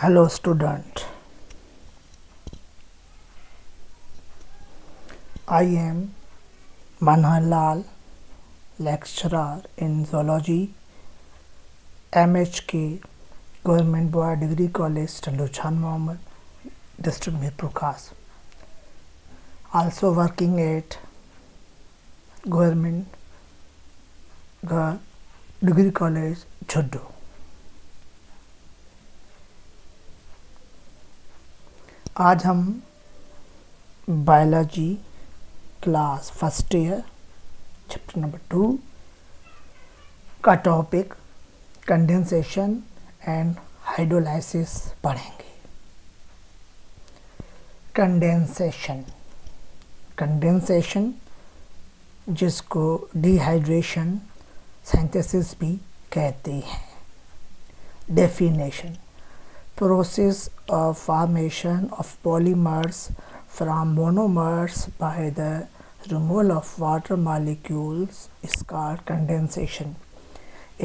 Hello student, I am Manhalal, lecturer in zoology, MHK, Government Boy Degree College, Tanduchan Mohammed, District Mirpur Khas. Also working at Government Degree College, Jhoddo. आज हम biology class first year chapter number 2 का topic condensation and hydrolysis पढ़ेंगे। Condensation जिसको dehydration synthesis भी कहते हैं। Definition: process of formation of polymers from monomers by the removal of water molecules is called condensation।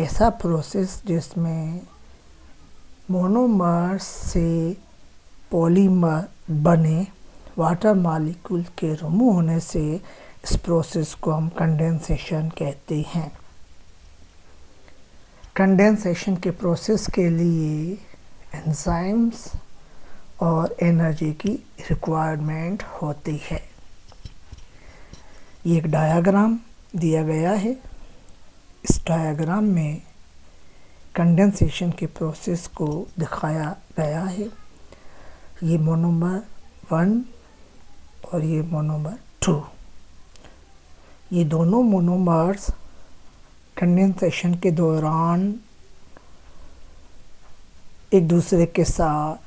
ऐसा process जिसमें monomers से polymer बने वाटर मॉलिक्यूल के रिमूव होने से इस प्रोसेस को हम कंडेंसेशन कहते हैं। कंडेंसेशन के प्रोसेस के लिए एंजाइम्स और एनर्जी की रिक्वायरमेंट होती है। ये एक डायग्राम दिया गया है। इस डायग्राम में कंडेंसेशन के प्रोसेस को दिखाया गया है। ये मोनोमर 1 और ये मोनोमर 2, ये दोनों मोनोमर्स कंडेंसेशन के दौरान एक दूसरे के साथ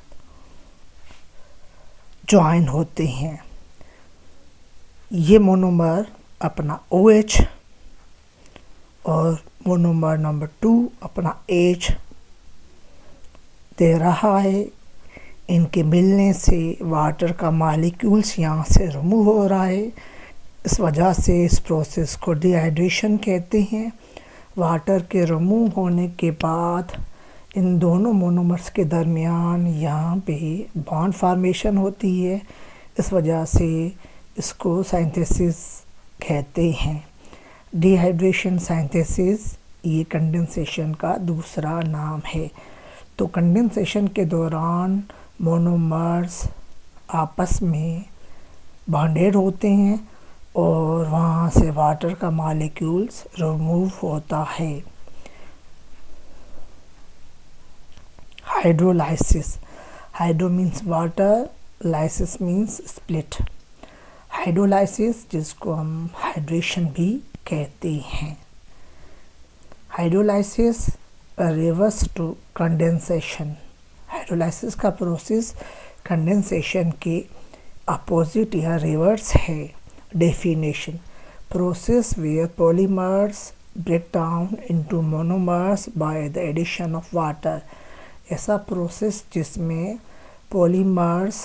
ज्वाइन होते हैं। ये मोनोमर अपना OH और मोनोमर नंबर 2 अपना H दे रहा है। इनके मिलने से वाटर का मॉलिक्यूल्स यहाँ से रिमूव हो रहा है। इस वजह से इस प्रोसेस को डिहाइड्रेशन कहते हैं। वाटर के रिमूव होने के बाद इन दोनों मोनोमर्स के दरमियान यहाँ पे बॉन्ड फॉर्मेशन होती है। इस वजह से इसको सिंथेसिस कहते हैं। डिहाइड्रेशन सिंथेसिस ये कंडेंसेशन का दूसरा नाम है। तो कंडेंसेशन के दौरान मोनोमर्स आपस में बॉन्डेड होते हैं और वहाँ से वाटर का मॉलिक्यूल्स रिमूव होता है। Hydrolysis: hydro means water, lysis means split. Hydrolysis जिसको हम हाइड्रेशन भी कहते हैं। Hydrolysis reverse to condensation. Hydrolysis का प्रोसेस कंडेंसेशन के अपोजिट या रिवर्स है। Definition: process where polymers break down into monomers by the addition of water. ऐसा प्रोसेस जिसमें पॉलीमर्स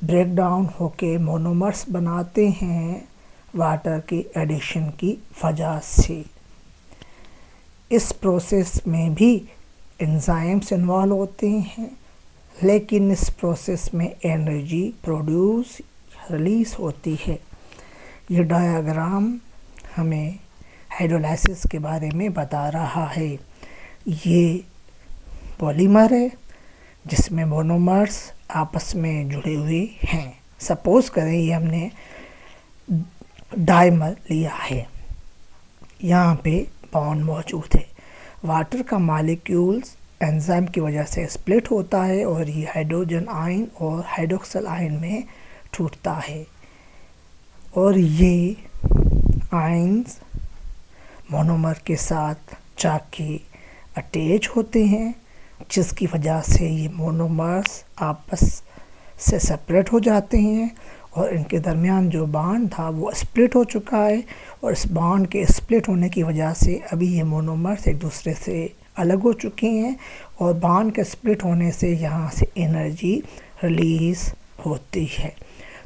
ब्रेक डाउन होके मोनोमर्स बनाते हैं वाटर के एडिशन की वजह से। इस प्रोसेस में भी एंजाइम्स इन्वॉल्व होते हैं, लेकिन इस प्रोसेस में एनर्जी प्रोड्यूस रिलीज होती है। ये डायग्राम हमें हाइड्रोलाइसिस के बारे में बता रहा है। ये पॉलीमर है जिसमें मोनोमर्स आपस में जुड़े हुए हैं। सपोज करें ये हमने डाइमर लिया है, यहाँ पे बॉन्ड मौजूद है। वाटर का मॉलिक्यूल्स एंजाइम की वजह से स्प्लिट होता है और ये हाइड्रोजन आयन और हाइड्रोक्सिल आयन में टूटता है और ये आयन्स मोनोमर के साथ जाके अटैच होते हैं, जिसकी वजह से ये मोनोमर्स आपस से सेपरेट हो जाते हैं और इनके दरमियान जो बॉन्ड था वो स्प्लिट हो चुका है और इस बॉन्ड के स्प्लिट होने की वजह से अभी ये मोनोमर्स एक दूसरे से अलग हो चुके हैं और बॉन्ड के स्प्लिट होने से यहाँ से एनर्जी रिलीज़ होती है।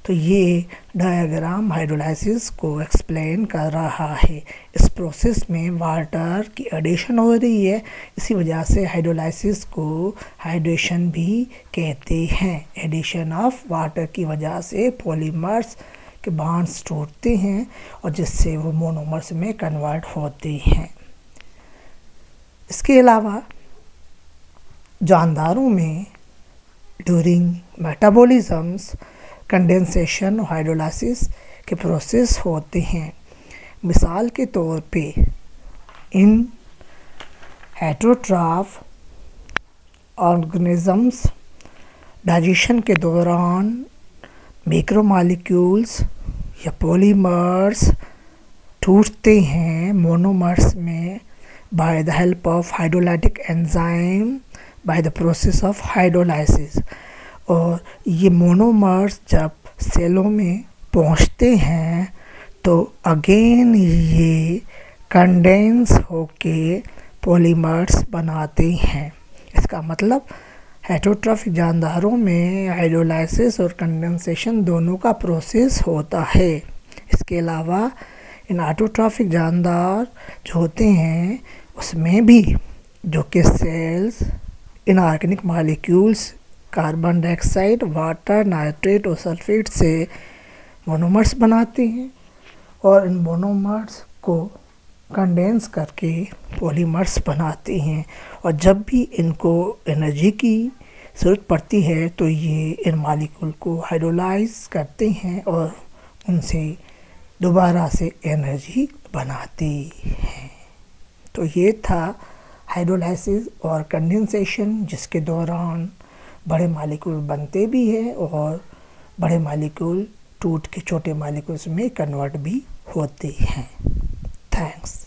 तो ये डायग्राम हाइड्रोलाइसिस को एक्सप्लेन कर रहा है। इस प्रोसेस में वाटर की एडिशन हो रही है, इसी वजह से हाइड्रोलाइसिस को हाइड्रेशन भी कहते हैं। एडिशन ऑफ वाटर की वजह से पॉलीमर्स के बॉन्ड्स टूटते हैं और जिससे वो मोनोमर्स में कन्वर्ट होते हैं। इसके अलावा जानदारों में ड्यूरिंग मेटाबॉलिज्म्स कंडेंसेशन और हाइड्रोलाइसिस के प्रोसेस होते हैं। मिसाल के तौर पे इन हेटेरोट्रॉफ ऑर्गेनिजम्स डाइजेशन के दौरान मैक्रोमॉलिक्यूल्स या पॉलीमर्स टूटते हैं मोनोमर्स में by the help of hydrolytic enzyme by the process of hydrolysis. और ये मोनोमर्स जब सेलों में पहुंचते हैं तो अगेन ये कंडेंस होके पॉलीमर्स बनाते हैं। इसका मतलब हेटेरोट्रॉफिक जानदारों में हाइड्रोलाइसिस और कंडेंसेशन दोनों का प्रोसेस होता है। इसके अलावा इन ऑटोट्रॉफिक जानदार जो होते हैं उसमें भी जो कि cells inorganic molecules carbon dioxide, water, nitrate और सल्फेट से मोनोमर्स बनाते हैं और इन मोनोमर्स को कंडेंस करके पॉलीमर्स बनाते हैं। और जब भी इनको एनर्जी की ज़रूरत पड़ती है तो ये इन मॉलिक्यूल को हाइड्रोलाइज करते हैं और उनसे दोबारा से एनर्जी बनाते हैं। तो ये था हाइड्रोलाइसिस और कंडेंसेशन, जिसके दौरान बड़े मॉलिक्यूल बनते भी हैं और बड़े मॉलिक्यूल टूट के छोटे मॉलिक्यूल्स में कन्वर्ट भी होते हैं। थैंक्स।